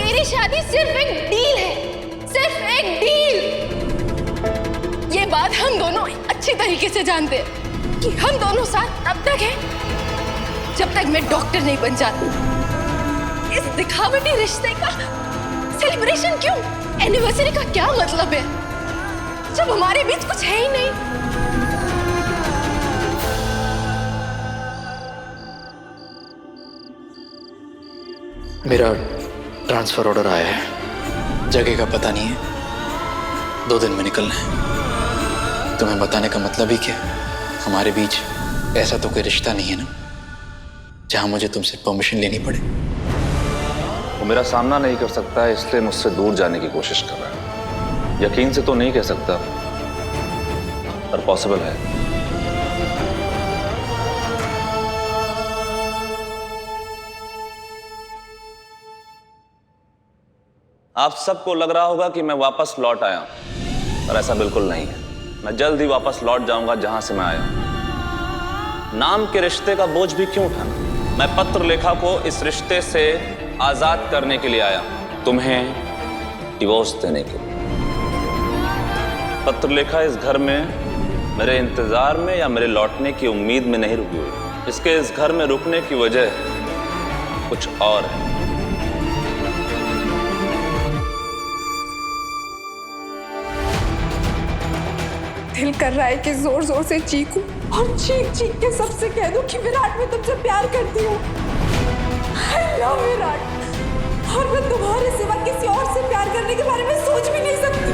मेरी शादी सिर्फ एक डील है, सिर्फ एक डील। ये बात हम दोनों अच्छी तरीके से जानते हैं कि हम दोनों साथ तब तक हैं जब तक मैं डॉक्टर नहीं बन जाती। इस दिखावटी रिश्ते का सेलिब्रेशन क्यों? एनिवर्सरी का क्या मतलब है जब हमारे बीच कुछ है ही नहीं? मेरा ट्रांसफर ऑर्डर आया है, जगह का पता नहीं है, 2 दिन में निकलना है। तुम्हें बताने का मतलब ही क्या? हमारे बीच ऐसा तो कोई रिश्ता नहीं है ना जहां मुझे तुमसे परमिशन लेनी पड़े। वो मेरा सामना नहीं कर सकता है, इसलिए मुझसे दूर जाने की कोशिश कर रहा है। यकीन से तो नहीं कह सकता, पर पॉसिबल है। आप सबको लग रहा होगा कि मैं वापस लौट आया हूं, पर ऐसा बिल्कुल नहीं है। मैं जल्द ही वापस लौट जाऊंगा जहां से मैं आया हूं। नाम के रिश्ते का बोझ भी क्यों उठाना? मैं पत्र लेखा को इस रिश्ते से आजाद करने के लिए आया हूं, तुम्हें डिवोर्स देने के लिए। पत्र लेखा इस घर में मेरे इंतजार में या मेरे लौटने की उम्मीद में नहीं रुकी हुई। इसके इस घर में रुकने की वजह कुछ और है। दिल कर रहा है कि जोर जोर से चीखूं और चीख चीख के सबसे कह दूं कि विराट, मैं तुमसे प्यार करती हूँ। I love विराट, और मैं तुम्हारे सिवा किसी और से प्यार करने के बारे में सोच भी नहीं सकती।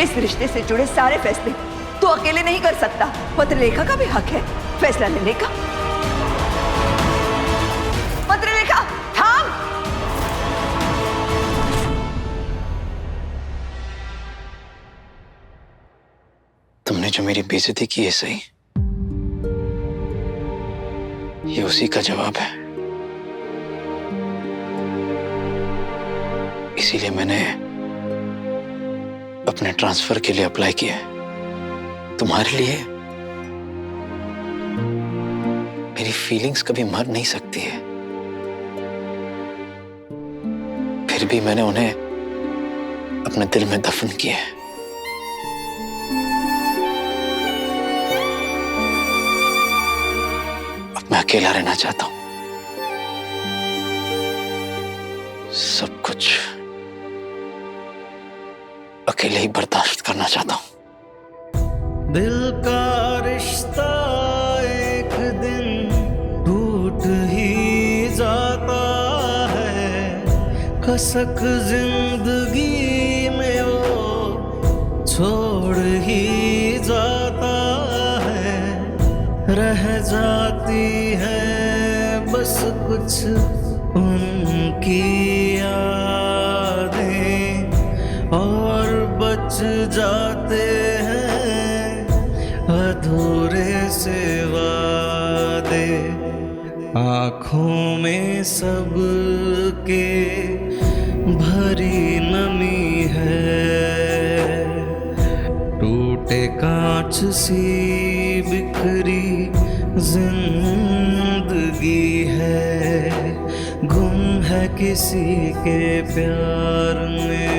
इस रिश्ते से जुड़े सारे फैसले तू अकेले नहीं कर सकता। पत्रलेखा का भी हक है फैसला लेने का। पत्रलेखा, थाम। तुमने जो मेरी बेइज्जती की है सही, ये उसी का जवाब है। इसीलिए मैंने अपने ट्रांसफर के लिए अप्लाई किया है। तुम्हारे लिए मेरी फीलिंग्स कभी मर नहीं सकती है, फिर भी मैंने उन्हें अपने दिल में दफन किया है। अब मैं अकेला रहना चाहता हूं, सब कुछ अकेले ही बर्दाश्त करना चाहता हूं। दिल का रिश्ता एक दिन टूट ही जाता है, कसक जिंदगी में वो छोड़ ही जाता है। रह जाती है बस कुछ उनकी यादें, और बच जाते हैं अधूरे से वादे। आँखों में सबके भरी नमी है, टूटे कांच सी बिखरी जिंदगी है। गुम है किसी के प्यार में,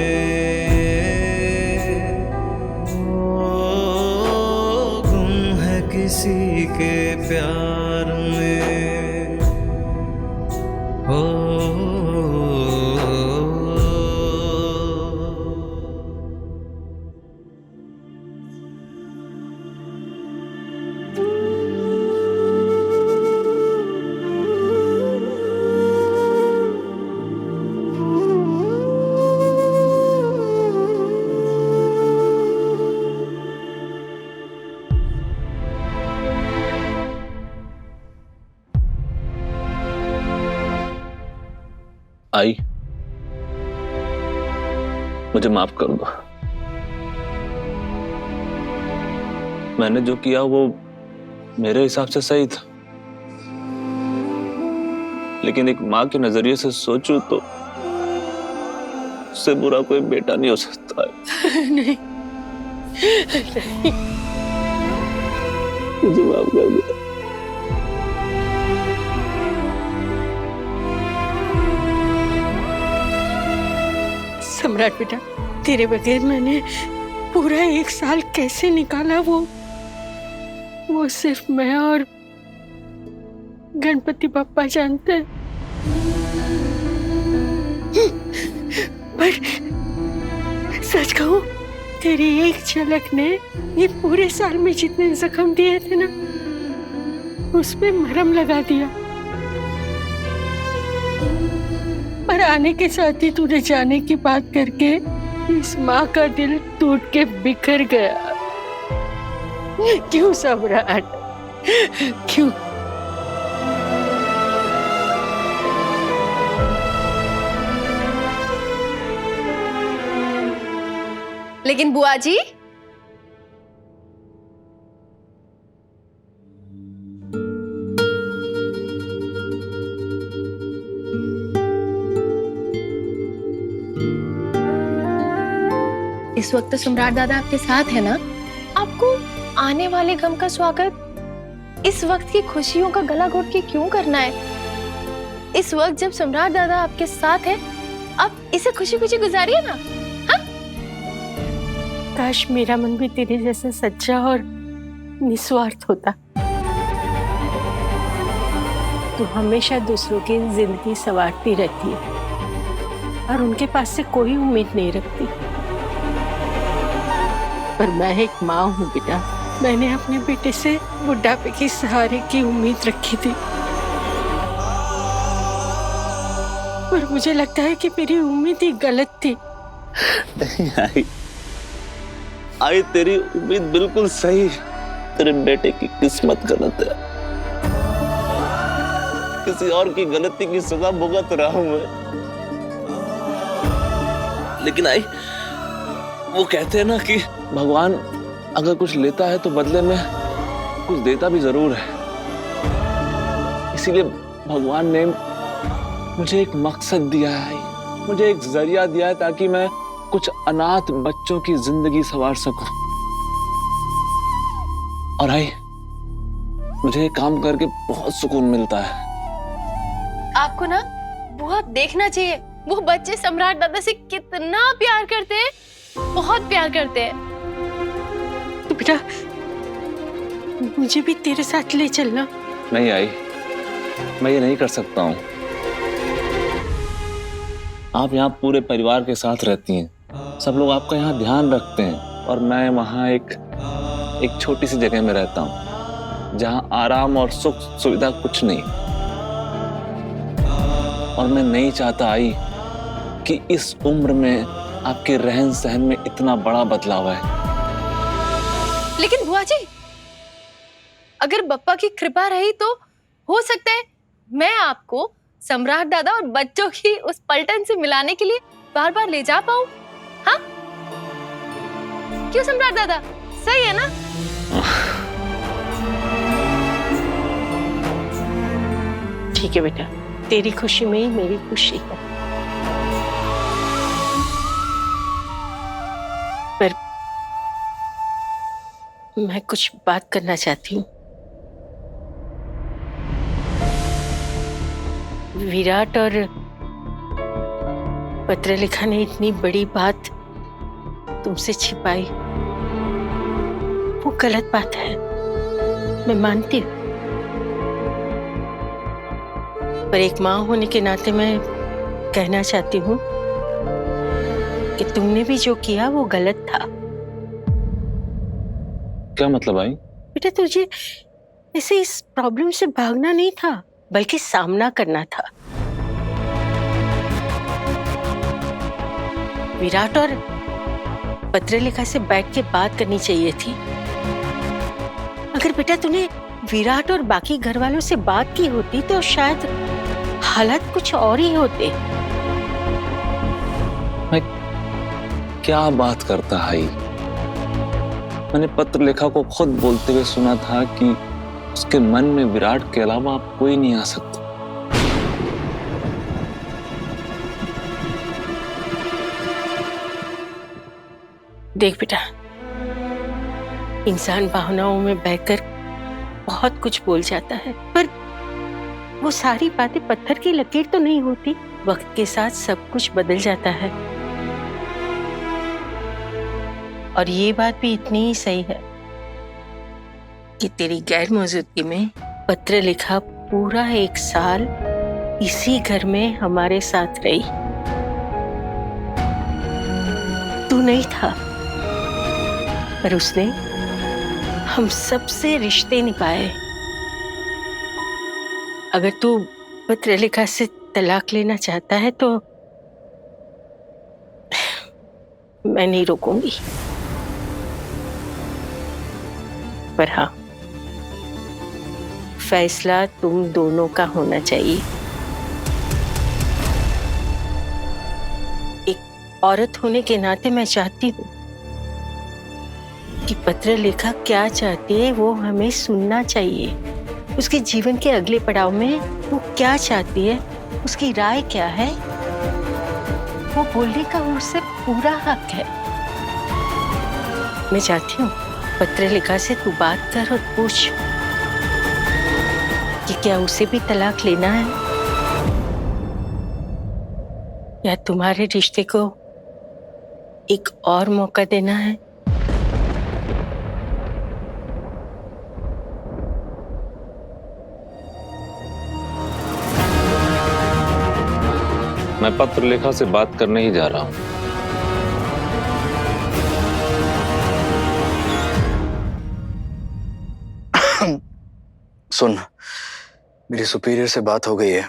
किसी के प्यार में हो। आई, मुझे माफ कर दो। मैंने जो किया वो मेरे हिसाब से सही था, लेकिन एक माँ के नजरिए से सोचूं तो उससे बुरा कोई बेटा नहीं हो सकता है। नहीं, मुझे माफ कर दो। सम्राट बेटा, तेरे बगैर मैंने पूरा 1 साल कैसे निकाला वो सिर्फ मैं और गणपति बप्पा जानते हैं। पर सच कहूं, तेरी एक झलक ने ये पूरे साल में जितने जख्म दिए थे ना, उसमें मरहम लगा दिया। पर आने के साथ ही तूने जाने की बात करके इस माँ का दिल टूट के बिखर गया। क्यों सम्राट, क्यों? लेकिन बुआ जी, इस वक्त तो सम्राट दादा आपके साथ है ना? आपको आने वाले गम का स्वागत इस वक्त की खुशियों का गला घोट के क्यों करना है? इस वक्त जब सम्राट दादा आपके साथ है, आप इसे खुशी खुशी गुजारिए ना। हाँ? काश मेरा मन भी तेरे जैसे सच्चा और निस्वार्थ होता। तू हमेशा दूसरों की जिंदगी संवारती रहती है और उनके पास से कोई उम्मीद नहीं रखती। पर मैं एक माँ हूँ बेटा, मैंने अपने बेटे से बुढ़ापे के सहारे की उम्मीद रखी थी। पर मुझे लगता है कि मेरी उम्मीद ही गलत थी। आई तेरी उम्मीद बिल्कुल सही, तेरे बेटे की किस्मत गलत है। किसी और की गलती की सजा भुगत रहा हूं मैं। लेकिन आई, वो कहते हैं ना कि भगवान अगर कुछ लेता है तो बदले में कुछ देता भी जरूर है। इसीलिए भगवान ने मुझे एक मकसद दिया है, मुझे एक जरिया दिया है ताकि मैं कुछ अनाथ बच्चों की जिंदगी संवार सकूं। और आई, मुझे काम करके बहुत सुकून मिलता है। आपको ना बहुत देखना चाहिए, वो बच्चे सम्राट दादा से कितना प्यार करते हैं, बहुत प्यार करते हैं। तो बेटा, मुझे भी तेरे साथ ले चलना। नहीं आई, मैं ये नहीं कर सकता हूं। आप यहाँ पूरे परिवार के साथ रहती हैं, सब लोग आपका यहाँ ध्यान रखते हैं, और मैं वहाँ एक छोटी सी जगह में रहता हूँ जहाँ आराम और सुख सुविधा कुछ नहीं। और मैं नहीं चाहता आई कि इस उम्र में आपके रहन सहन में इतना बड़ा बदलाव है। लेकिन बुआ जी, अगर बप्पा की कृपा रही तो हो सकता है मैं आपको सम्राट दादा और बच्चों की उस पलटन से मिलाने के लिए बार बार ले जा पाऊं। हाँ? क्यों सम्राट दादा, सही है ना? ठीक है बेटा, तेरी खुशी में ही मेरी खुशी है। पर मैं कुछ बात करना चाहती हूँ। विराट और पत्रलेखा ने इतनी बड़ी बात तुमसे छिपाई, वो गलत बात है, मैं मानती हूँ। पर एक माँ होने के नाते मैं कहना चाहती हूँ कि तुमने भी जो किया वो गलत था। क्या मतलब आई? बेटा, तुझे ऐसे इस प्रॉब्लम से भागना नहीं था, बल्कि सामना करना था। विराट और पत्रलेखा से बैठ के बात करनी चाहिए थी। अगर बेटा तूने विराट और बाकी घर वालों से बात की होती तो शायद हालात कुछ और ही होते। मैं क्या बात करता है? मैंने पत्रलेखा को खुद बोलते हुए सुना था कि उसके मन में विराट के अलावा आप कोई नहीं आ सकता। देख बेटा, इंसान भावनाओं में बहकर बहुत कुछ बोल जाता है, पर वो सारी बातें पत्थर की लकीर तो नहीं होती। वक्त के साथ सब कुछ बदल जाता है। और ये बात भी इतनी ही सही है कि तेरी गैर मौजूदगी में पत्र लिखा पूरा 1 साल इसी घर में हमारे साथ रही। तू नहीं था, पर उसने हम सबसे रिश्ते निभाए। अगर तू पत्रलेखा से तलाक लेना चाहता है तो मैं नहीं रोकूंगी, पर हाँ, फैसला तुम दोनों का होना चाहिए। एक औरत होने के नाते मैं चाहती हूँ कि पत्रलेखा क्या चाहती है वो हमें सुनना चाहिए। उसके जीवन के अगले पड़ाव में वो क्या चाहती है, उसकी राय क्या है, वो बोलने का उससे पूरा हक है। मैं चाहती हूँ पत्रलेखा से तू बात कर और पूछ कि क्या उसे भी तलाक लेना है या तुम्हारे रिश्ते को एक और मौका देना है। मैं पत्रलेखा से बात करने ही जा रहा हूं। सुन, मेरी सुपीरियर से बात हो गई है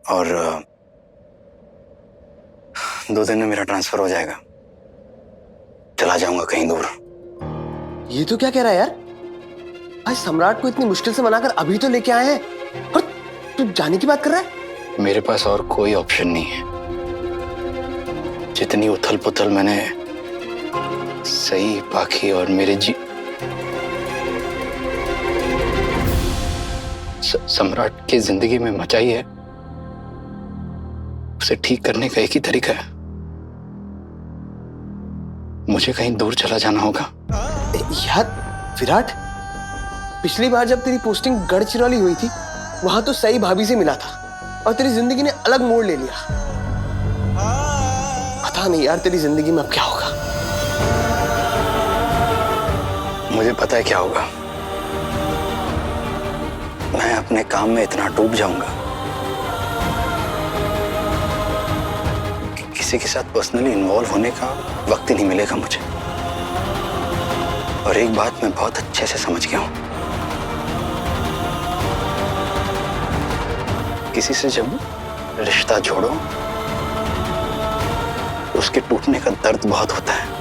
और 2 दिन में मेरा ट्रांसफर हो जाएगा। चला जाऊंगा कहीं दूर। ये तो क्या कह रहा है यार? भाई सम्राट को इतनी मुश्किल से मनाकर अभी तो लेके आए हैं और तू जाने की बात कर रहा है? मेरे पास और कोई ऑप्शन नहीं है। जितनी उथल पुथल मैंने सही पाखी और मेरे सम्राट की जिंदगी में मचाई है, उसे ठीक करने का एक ही तरीका है, मुझे कहीं दूर चला जाना होगा। यार विराट, पिछली बार जब तेरी पोस्टिंग गढ़चिरौली हुई थी वहां तो सही भाभी से मिला था और तेरी जिंदगी ने अलग मोड़ ले लिया। पता नहीं यार तेरी जिंदगी में अब क्या होगा। मुझे पता है क्या होगा। मैं अपने काम में इतना डूब जाऊंगा कि किसी के साथ पर्सनली इन्वॉल्व होने का वक्त ही नहीं मिलेगा मुझे। और एक बात मैं बहुत अच्छे से समझ गया हूं, किसी से जब रिश्ता जोड़ो उसके टूटने का दर्द बहुत होता है।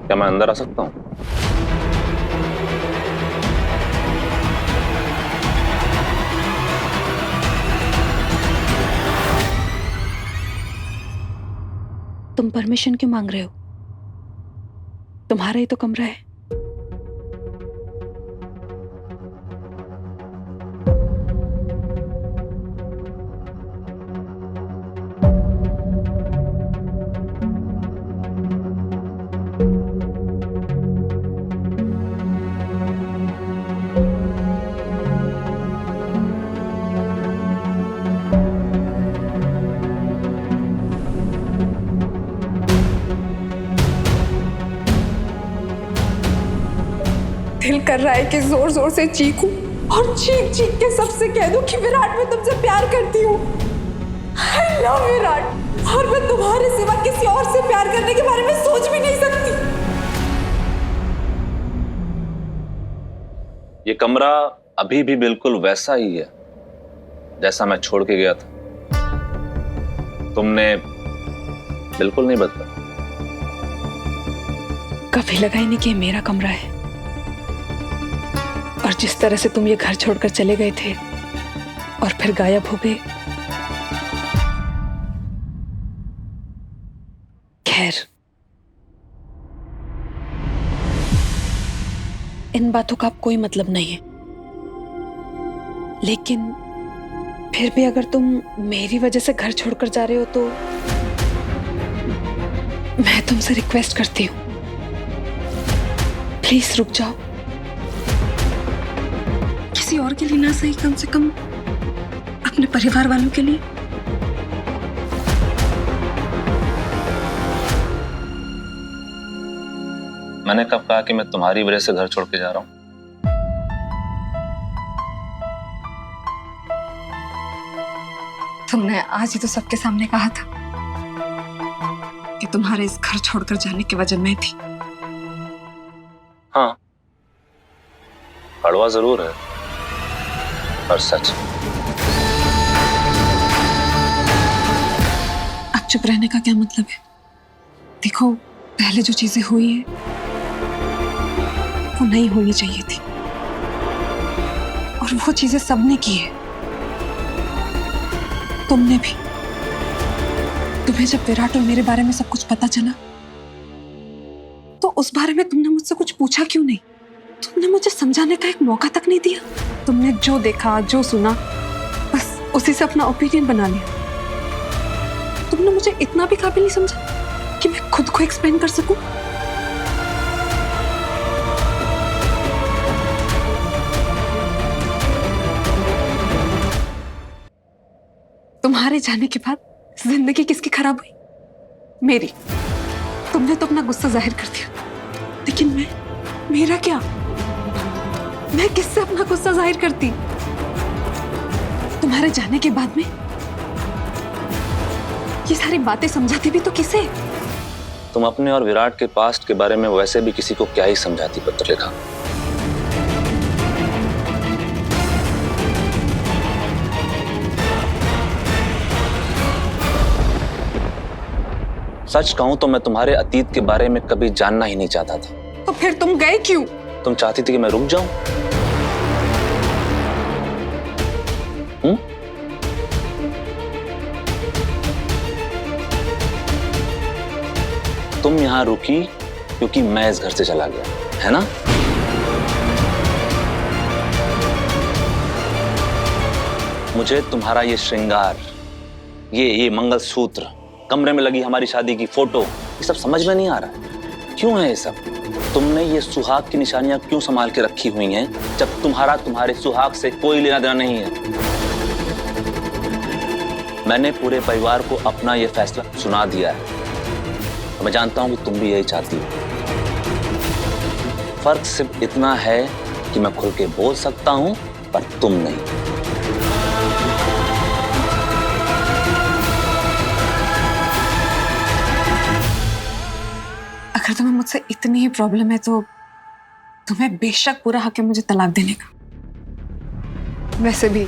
क्या मैं अंदर आ सकता हूं? तुम परमिशन क्यों मांग रहे हो? तुम्हारा ही तो कमरा है। दिल कर रहा है कि जोर जोर से चीखूं और चीख चीख के सबसे कह दूं कि विराट मैं तुमसे प्यार करती हूँ। I love विराट, और मैं तुम्हारे सिवा किसी और से प्यार करने के बारे में सोच भी नहीं सकती। ये कमरा अभी भी बिल्कुल वैसा ही है जैसा मैं छोड़ के गया था। तुमने बिल्कुल नहीं बदला। कभी लगा ही नहीं कि ये मेरा कमरा है। और जिस तरह से तुम ये घर छोड़कर चले गए थे और फिर गायब हो गए, खैर इन बातों का अब कोई मतलब नहीं है, लेकिन फिर भी अगर तुम मेरी वजह से घर छोड़कर जा रहे हो तो मैं तुमसे रिक्वेस्ट करती हूँ, प्लीज रुक जाओ। किसी और के लिए ना सही, कम से कम अपने परिवार वालों के लिए। मैंने कब कहा कि मैं तुम्हारी वजह से घर छोड़ के जा रहा हूं? तुमने आज ही तो सबके सामने कहा था कि तुम्हारे इस घर छोड़कर जाने की वजह मैं थी। हाँ, कड़वा जरूर है पर सच। अब चुप रहने का क्या मतलब है? देखो, पहले जो चीजें हुई है वो नहीं होनी चाहिए थी, और वो चीजें सबने की है, तुमने भी। तुम्हें जब विराट और मेरे बारे में सब कुछ पता चला तो उस बारे में तुमने मुझसे कुछ पूछा क्यों नहीं? तुमने मुझे समझाने का एक मौका तक नहीं दिया। तुमने जो देखा, जो सुना, बस उसी से अपना ओपिनियन बना लिया। तुमने मुझे इतना भी काबिल नहीं समझा कि मैं खुद को एक्सप्लेन कर सकूं। तुम्हारे जाने के बाद जिंदगी किसकी खराब हुई? मेरी। तुमने तो अपना गुस्सा जाहिर कर दिया, लेकिन मेरा क्या? मैं किससे अपना गुस्सा जाहिर करती? तुम्हारे जाने के बाद में ये सारी बातें समझाती भी तो किसे? तुम अपने और विराट के पास्ट के बारे में वैसे भी किसी को क्या ही समझाती पत्रलेखा। सच कहूं तो मैं तुम्हारे अतीत के बारे में कभी जानना ही नहीं चाहता था। तो फिर तुम गए क्यों? तुम चाहती थी कि मैं रुक जाऊं? तुम यहां रुकी क्योंकि मैं इस घर से चला गया, है ना? मुझे तुम्हारा ये श्रृंगार, ये मंगलसूत्र, कमरे में लगी हमारी शादी की फोटो, ये सब समझ में नहीं आ रहा है। क्यों है ये सब? तुमने ये सुहाग की निशानियां क्यों संभाल के रखी हुई हैं जब तुम्हारे सुहाग से कोई लेना देना नहीं है? मैंने पूरे परिवार को अपना ये फैसला सुना दिया है। मैं जानता हूं कि तुम भी यही चाहती हो। फर्क सिर्फ इतना है कि मैं खुल के बोल सकता हूं पर तुम नहीं। अगर तुम्हें मुझसे इतनी ही प्रॉब्लम है तो तुम्हें बेशक पूरा हक है मुझे तलाक देने का। वैसे भी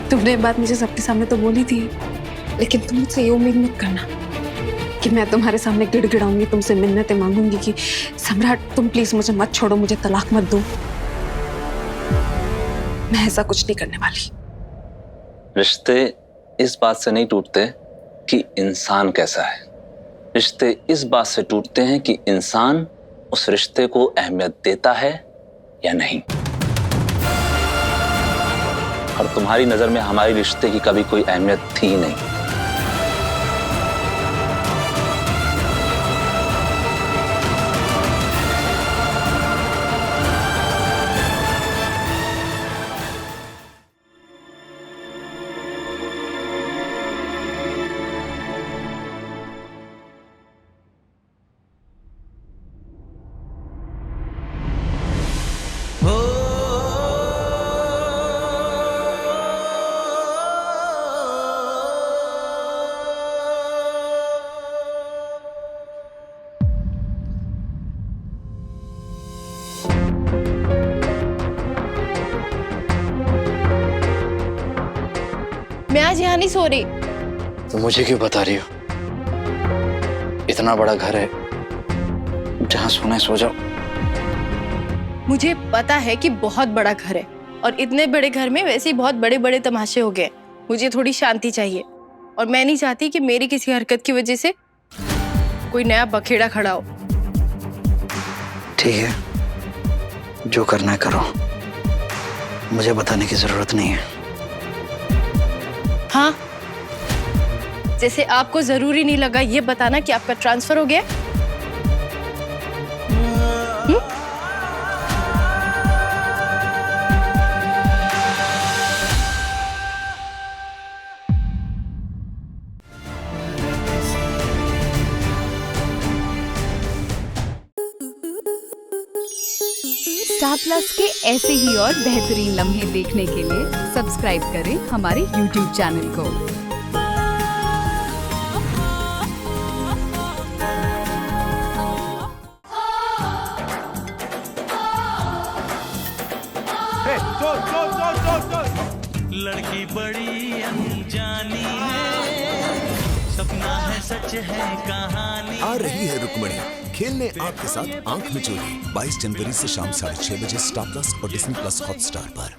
तुमने ये बात मुझे सबके सामने तो बोली थी, लेकिन तुम मुझसे ये उम्मीद मत करना कि मैं तुम्हारे सामने गिड़गिड़ाऊंगी, तुमसे मिन्नतें मांगूंगी कि सम्राट तुम प्लीज मुझे मत छोड़ो, मुझे तलाक मत दो। मैं ऐसा कुछ नहीं करने वाली। रिश्ते इस बात से नहीं टूटते कि इंसान कैसा है। रिश्ते इस बात से टूटते हैं कि इंसान उस रिश्ते को अहमियत देता है या नहीं। और तुम्हारी नजर में हमारी रिश्ते की कभी कोई अहमियत थी ही नहीं। मैं आज यहाँ नहीं सो रही। तो मुझे क्यों बता रही हो? इतना बड़ा घर है, जहां सोना है सो जाओ। मुझे पता है कि बहुत बड़ा घर है और इतने बड़े घर में वैसे ही बहुत बड़े बड़े तमाशे हो गए। मुझे थोड़ी शांति चाहिए और मैं नहीं चाहती कि मेरी किसी हरकत की वजह से कोई नया बखेड़ा खड़ा हो। ठीक है, जो करना है करो, मुझे बताने की जरूरत नहीं है। हाँ, जैसे आपको जरूरी नहीं लगा ये बताना कि आपका ट्रांसफर हो गया। स्टार प्लस के ऐसे ही और बेहतरीन लम्हे देखने के लिए सब्सक्राइब करें हमारे YouTube चैनल को। लड़की बड़ी अनजानी है, सपना है सच है कहानी। आ रही है रुक्मणी खेलने आपके साथ आंख मिचोली 22 जनवरी से शाम 6:30 बजे स्टार प्लस और डिज्नी प्लस हॉटस्टार पर।